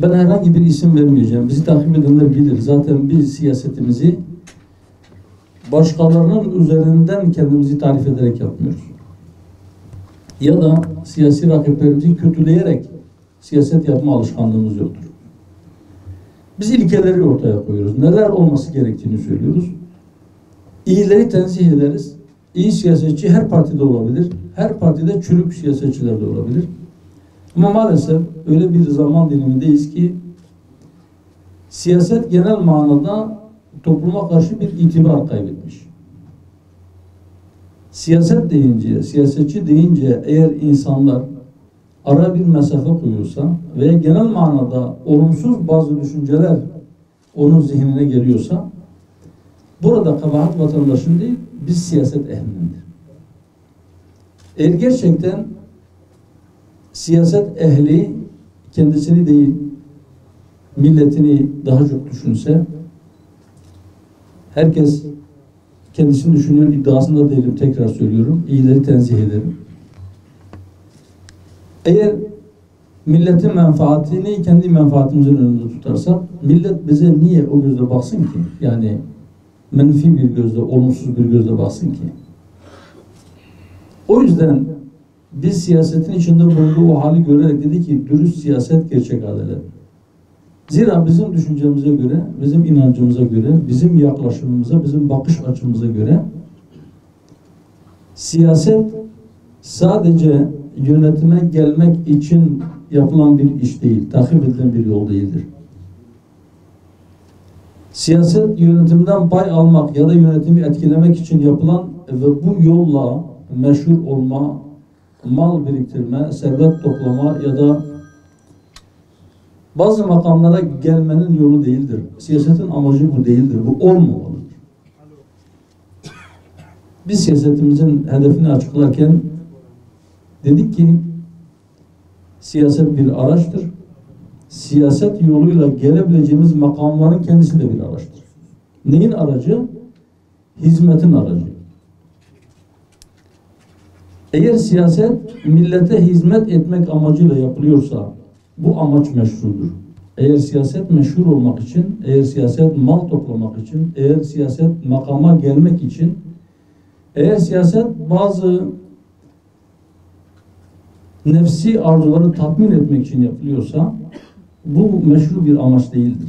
Ben herhangi bir isim vermeyeceğim. Bizi takip edenler bilir. Zaten biz siyasetimizi başkalarının üzerinden kendimizi tarif ederek yapmıyoruz. Ya da siyasi rakiplerimizi kötüleyerek siyaset yapma alışkanlığımız yoktur. Biz ilkeleri ortaya koyuyoruz. Neler olması gerektiğini söylüyoruz. İyileri tenzih ederiz. İyi siyasetçi her partide olabilir. Her partide çürük siyasetçiler de olabilir. Ama maalesef öyle bir zaman dilimindeyiz ki siyaset genel manada topluma karşı bir itibar kaybetmiş. Siyaset deyince, siyasetçi deyince eğer insanlar ara bir mesafe koyuyorsa veya genel manada olumsuz bazı düşünceler onun zihnine geliyorsa burada kabahat vatandaşın değil, biz siyaset ehlinindir. Eğer gerçekten siyaset ehli kendisini değil, milletini daha çok düşünse, herkes kendisini düşünüyor iddiasında değilim, tekrar söylüyorum, iyileri tenzih ederim. Eğer milletin menfaatini kendi menfaatimizin önünde tutarsak, millet bize niye o gözle baksın ki? Yani menfi bir gözle, olumsuz bir gözle baksın ki. O yüzden biz siyasetin içinde bulunduğu o hali görerek dedi ki dürüst siyaset, gerçek adalet. Zira bizim düşüncemize göre, bizim inancımıza göre, bizim yaklaşımımıza, bizim bakış açımıza göre siyaset sadece yönetime gelmek için yapılan bir iş değil, takip edilen bir yol değildir. Siyaset yönetimden pay almak ya da yönetimi etkilemek için yapılan ve bu yolla meşhur olma, mal biriktirme, servet toplama ya da bazı makamlara gelmenin yolu değildir. Siyasetin amacı bu değildir. Bu olmamalıdır. Biz siyasetimizin hedefini açıklarken dedik ki siyaset bir araçtır. Siyaset yoluyla gelebileceğimiz makamların kendisi de bir araçtır. Neyin aracı? Hizmetin aracı. Eğer siyaset millete hizmet etmek amacıyla yapılıyorsa bu amaç meşrudur. Eğer siyaset meşhur olmak için, eğer siyaset mal toplamak için, eğer siyaset makama gelmek için, eğer siyaset bazı nefsi arzuları tatmin etmek için yapılıyorsa bu meşru bir amaç değildir.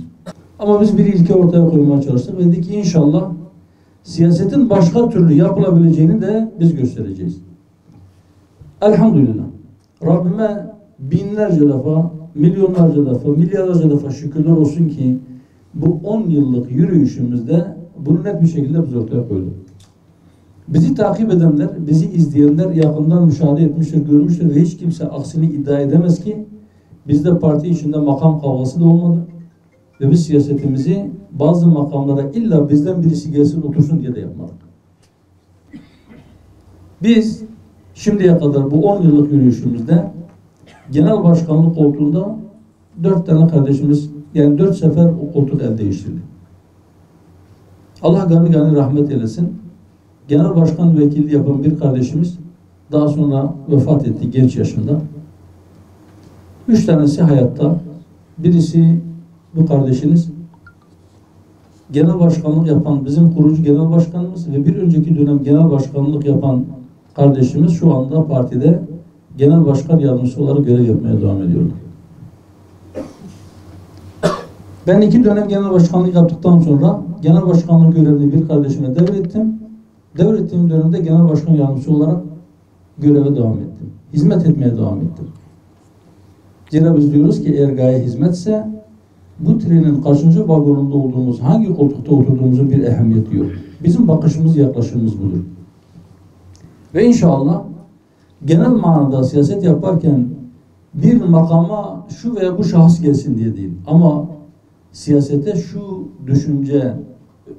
Ama biz bir ilke ortaya koymaya çalıştık ve dedik ki inşallah siyasetin başka türlü yapılabileceğini de biz göstereceğiz. Elhamdülillah. Rabbime binlerce defa, milyonlarca defa, milyarlarca defa şükürler olsun ki bu 10 yıllık yürüyüşümüzde bunu net bir şekilde biz ortaya koyduk. Bizi takip edenler, bizi izleyenler yakından müşahede etmiştir, görmüştür ve hiç kimse aksini iddia edemez ki bizde parti içinde makam kavgası da olmadı. Ve biz siyasetimizi bazı makamlara illa bizden birisi gelsin otursun diye de yapmadık. Biz şimdiye kadar bu 10 yıllık yürüyüşümüzde genel başkanlık koltuğunda 4 tane kardeşimiz, yani 4 sefer o koltuk el değiştirdi. Allah gani gani rahmet eylesin. Genel başkan vekilliği yapan bir kardeşimiz daha sonra vefat etti genç yaşında. 3 tanesi hayatta. Birisi bu kardeşiniz. Genel başkanlık yapan bizim kurucu genel başkanımız ve bir önceki dönem genel başkanlık yapan kardeşimiz şu anda partide genel başkan yardımcısı olarak görev yapmaya devam ediyorlar. Ben 2 dönem genel başkanlık yaptıktan sonra genel başkanlık görevini bir kardeşime devrettim. Devrettiğim dönemde genel başkan yardımcısı olarak göreve devam ettim. Hizmet etmeye devam ettim. Zira biz diyoruz ki eğer gaye hizmetse bu trenin kaçıncı vagonunda olduğumuz, hangi koltukta oturduğumuzun bir ehemmiyeti yok. Bizim bakışımız, yaklaşımımız budur. Ve inşallah genel manada siyaset yaparken bir makama şu veya bu şahıs gelsin diye değil. Ama siyasete şu düşünce,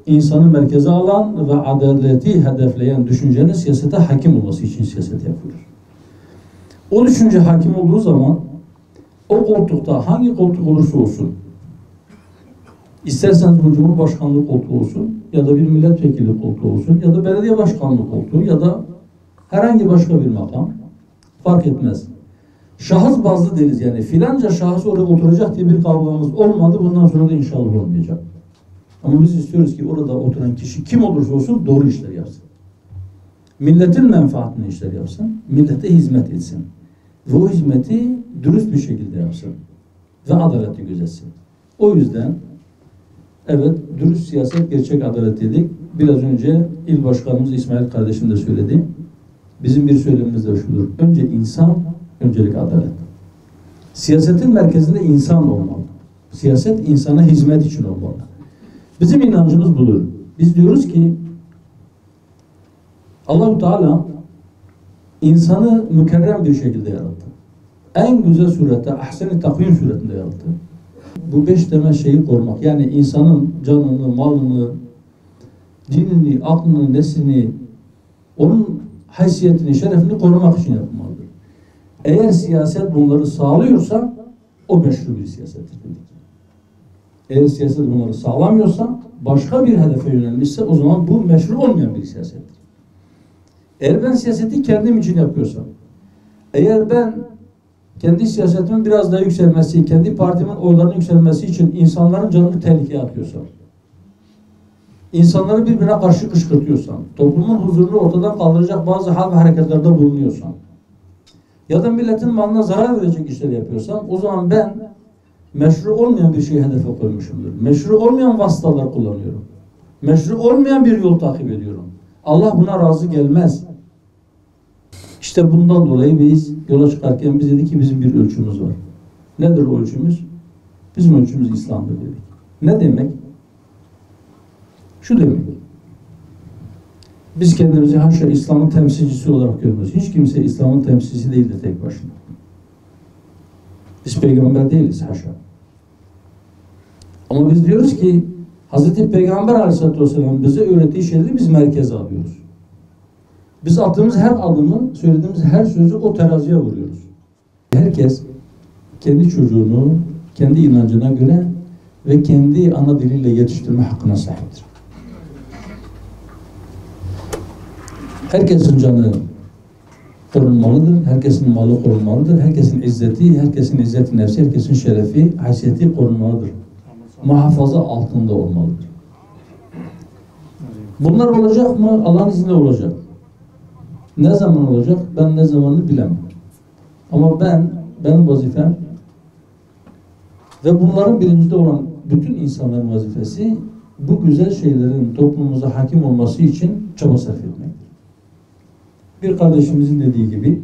insanı merkeze alan ve adaleti hedefleyen düşüncenin siyasete hakim olması için siyaset yapıyoruz. O düşünce hakim olduğu zaman o koltukta hangi koltuk olursa olsun, isterseniz bu Cumhurbaşkanlığı koltuğu olsun ya da bir milletvekili koltuğu olsun ya da belediye başkanlığı koltuğu ya da herhangi başka bir makam fark etmez. Şahıs bazlı değiliz yani. Filanca şahıs oraya oturacak diye bir kavgamız olmadı. Bundan sonra da inşallah olmayacak. Ama biz istiyoruz ki orada oturan kişi kim olursa olsun doğru işler yapsın. Milletin menfaatine işler yapsın. Millete hizmet etsin. Ve o hizmeti dürüst bir şekilde yapsın. Ve adaleti gözetsin. O yüzden evet, dürüst siyaset, gerçek adalet dedik. Biraz önce İl Başkanımız İsmail kardeşim de söyledi. Bizim bir söylemimiz de şudur. Önce insan, öncelik adalet. Siyasetin merkezinde insan olmalı. Siyaset insana hizmet için olmalı. Bizim inancımız budur. Biz diyoruz ki Allah-u Teala insanı mükerrem bir şekilde yarattı. En güzel surette, ahsen-i takvim suretinde yarattı. Bu 5 temel şeyi korumak. Yani insanın canını, malını, dinini, aklını, neslini, onun haysiyetini, şerefini korumak için yapılmalıdır. Eğer siyaset bunları sağlıyorsa o meşru bir siyasettir dedik. Eğer siyaset bunları sağlamıyorsa, başka bir hedefe yönelmişse o zaman bu meşru olmayan bir siyasettir. Eğer ben siyaseti kendim için yapıyorsam, eğer ben kendi siyasetimin biraz daha yükselmesi, kendi partimin oylarının yükselmesi için insanların canını tehlikeye atıyorsam, insanları birbirine karşı kışkırtıyorsam, toplumun huzurunu ortadan kaldıracak bazı hal ve hareketlerde bulunuyorsam, ya da milletin malına zarar verecek işler yapıyorsam, o zaman ben meşru olmayan bir şeyi hedefe koymuşumdur. Meşru olmayan vasıtalar kullanıyorum. Meşru olmayan bir yol takip ediyorum. Allah buna razı gelmez. İşte bundan dolayı biz yola çıkarken biz dedik ki bizim bir ölçümüz var. Nedir o ölçümüz? Bizim ölçümüz İslam'dır dedik. Ne demek? Şu demek. Biz kendimizi haşa İslam'ın temsilcisi olarak görmüyoruz. Hiç kimse İslam'ın temsilcisi değildir tek başına. Biz peygamber değiliz haşa. Ama biz diyoruz ki Hazreti Peygamber Aleyhisselatü Vesselam bize öğrettiği şeyleri biz merkeze alıyoruz. Biz attığımız her adımı, söylediğimiz her sözü o teraziye vuruyoruz. Herkes kendi çocuğunu, kendi inancına göre ve kendi ana diliyle yetiştirme hakkına sahiptir. Herkesin canı korunmalıdır, herkesin malı korunmalıdır, herkesin izzeti, herkesin izzeti nefsi, herkesin şerefi, haysiyeti korunmalıdır. Muhafaza altında olmalıdır. Bunlar olacak mı? Allah'ın izniyle olacak. Ne zaman olacak? Ben ne zamanını bilemem. Ama benim vazifem ve bunların bilincinde olan bütün insanların vazifesi bu güzel şeylerin toplumumuza hakim olması için çaba sarf etmek. Bir kardeşimizin dediği gibi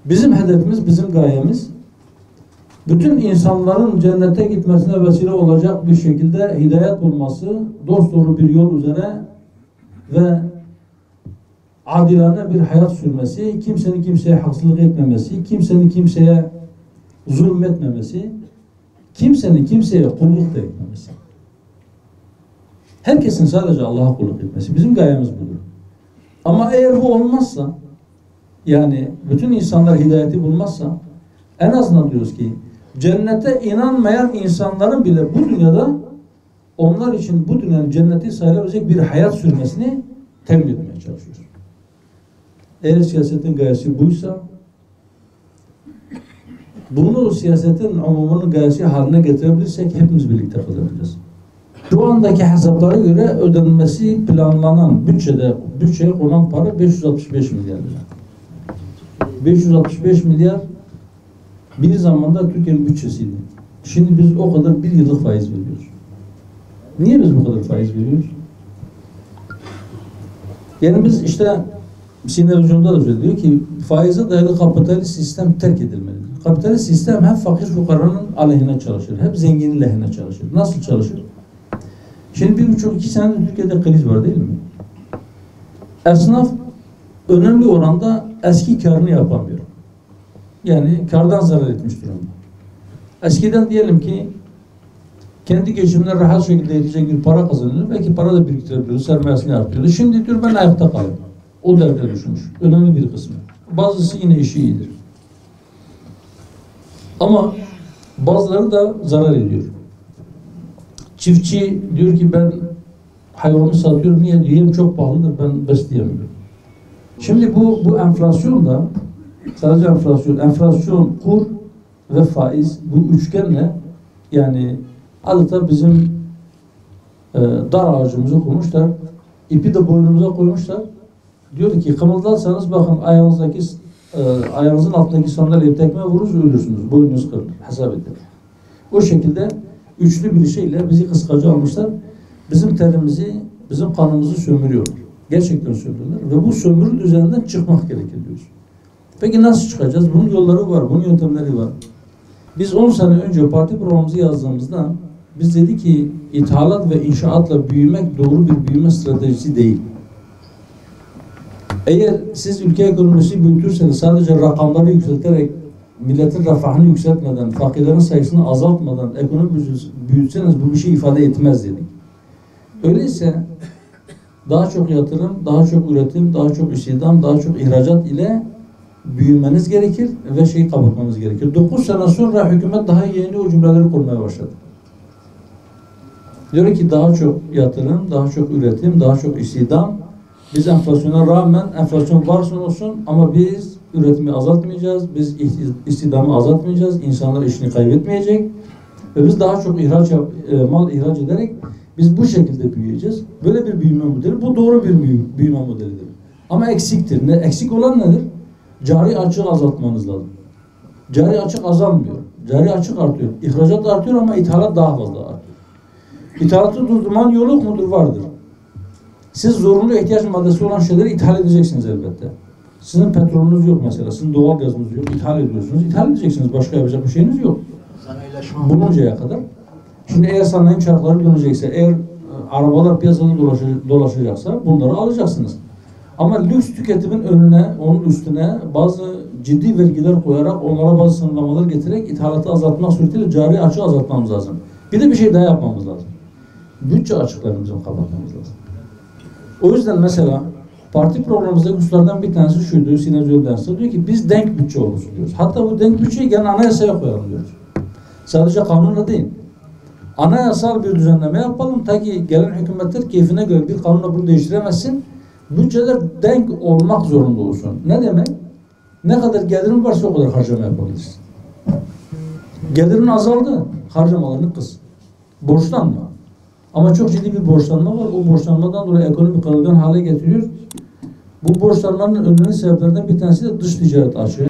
bizim hedefimiz, bizim gayemiz bütün insanların cennete gitmesine vesile olacak bir şekilde hidayet bulması, dosdoğru bir yol üzere ve adilane bir hayat sürmesi, kimsenin kimseye haksızlık etmemesi, kimsenin kimseye zulmetmemesi, kimsenin kimseye kulluk da etmemesi. Herkesin sadece Allah'a kulluk etmesi. Bizim gayemiz budur. Ama eğer bu olmazsa, yani bütün insanlar hidayeti bulmazsa, en azından diyoruz ki cennete inanmayan insanların bile bu dünyada onlar için bu dünyanın cenneti sayılabilecek bir hayat sürmesini temin etmeye çalışıyoruz. Eğer siyasetin gayesi buysa, bunu siyasetin umumunun gayesi haline getirebilirsek hepimiz birlikte kazanacağız. Şu andaki hesaplara göre ödenmesi planlanan bütçeye konan para 565 milyar lira. 565 milyar bir zamanda Türkiye'nin bütçesiydi. Şimdi biz o kadar bir yıllık faiz veriyoruz. Niye biz bu kadar faiz veriyoruz? Yani biz işte Sinevizyon'da da söylüyor ki faize dayalı kapitalist sistem terk edilmelidir. Kapitalist sistem hep fakir fukaranın aleyhine çalışır. Hep zenginin lehine çalışır. Nasıl çalışır? Şimdi 1,5-2 senedir Türkiye'de kriz var değil mi? Esnaf önemli oranda eski karını yapamıyor. Yani kardan zarar etmiş durumda. Eskiden diyelim ki kendi geçimine rahat şekilde yetecek bir para kazanıyor. Belki para da biriktirebiliyor, sermayesini artırıyor. Şimdi diyor ben ayakta kalayım. O derde düşmüş. Önemli bir kısmı. Bazısı yine işi iyidir. Ama bazıları da zarar ediyor. Çiftçi diyor ki ben hayvanı satıyorum. Niye? Yem çok pahalıdır. Ben besleyemiyorum. Şimdi bu enflasyon da Sadece enflasyon, kur ve faiz bu üçgenle yani adeta bizim dar ağacımızı kurmuşlar. İpi de boynumuza koymuşlar. Diyor ki kımıldarsanız bakın ayağınızın altındaki sandalyeye tekme vururuz ölürsünüz. Boynunuz kırılır. Hesap edin. O şekilde üçlü bir şeyle bizi kıskacı almışlar. Bizim terimizi, bizim kanımızı sömürüyorlar. Gerçekten sömürüyorlar. Ve bu sömürü düzeninden çıkmak gerekir diyoruz. Peki nasıl çıkacağız? Bunun yolları var, bunun yöntemleri var. Biz 10 sene önce parti programımızı yazdığımızda biz dedik ki ithalat ve inşaatla büyümek doğru bir büyüme stratejisi değil. Eğer siz ülke ekonomisi büyütürseniz sadece rakamları yükselterek milletin refahını yükseltmeden, fakirlerin sayısını azaltmadan ekonomi büyütseniz bu bir şey ifade etmez dedik. Öyleyse daha çok yatırım, daha çok üretim, daha çok istihdam, daha çok ihracat ile büyümeniz gerekir ve şeyi kapatmamız gerekir. 9 sene sonra hükümet daha yeni o cümleleri kurmaya başladı. Diyor ki daha çok yatırım, daha çok üretim, daha çok istihdam. Biz enflasyona rağmen enflasyon varsa olsun ama biz üretimi azaltmayacağız, biz istihdamı azaltmayacağız, insanlar işini kaybetmeyecek ve biz daha çok mal ihraç ederek biz bu şekilde büyüyeceğiz. Böyle bir büyüme modeli, bu doğru bir büyüme modelidir. Ama eksiktir. Eksik olan nedir? Cari açığı azaltmanız lazım. Cari açık azalmıyor. Cari açık artıyor. İhracat artıyor ama ithalat daha fazla artıyor. İthalatı durdurmanın yolu mudur? Vardır. Siz zorunlu ihtiyaç maddesi olan şeyleri ithal edeceksiniz elbette. Sizin petrolünüz yok mesela. Sizin doğal gazınız yok. İthal ediyorsunuz. İthal edeceksiniz. Başka yapacak bir şeyiniz yok. Buluncaya kadar. Şimdi eğer sanayi çarkları dönecekse, eğer arabalar piyasada dolaşacaksa bunları alacaksınız. Ama lüks tüketimin önüne, onun üstüne bazı ciddi vergiler koyarak, onlara bazı sınırlamalar getirerek ithalatı azaltmak suretiyle cari açığı azaltmamız lazım. Bir de bir şey daha yapmamız lazım. Bütçe açıklarını bizim kapatmamız lazım. O yüzden mesela parti programımızdaki hususlardan bir tanesi şuydu, Sinan Zöldense diyor ki biz denk bütçe olsun diyoruz. Hatta bu denk bütçeyi gene anayasaya koyalım diyoruz. Sadece kanunla değil. Anayasal bir düzenleme yapalım ta ki gelen hükümetler keyfine göre bir kanunla bunu değiştiremezsin. Bütçeler denk olmak zorunda olsun. Ne demek? Ne kadar gelirin varsa o kadar harcama yapabilirsin. Gelirin azaldı, harcamalarını kıs. Borçlanma. Ama çok ciddi bir borçlanma var. O borçlanmadan dolayı ekonomi kırılgan hale getiriyor. Bu borçlanmanın önüne sebeplerinden bir tanesi de dış ticaret açığı.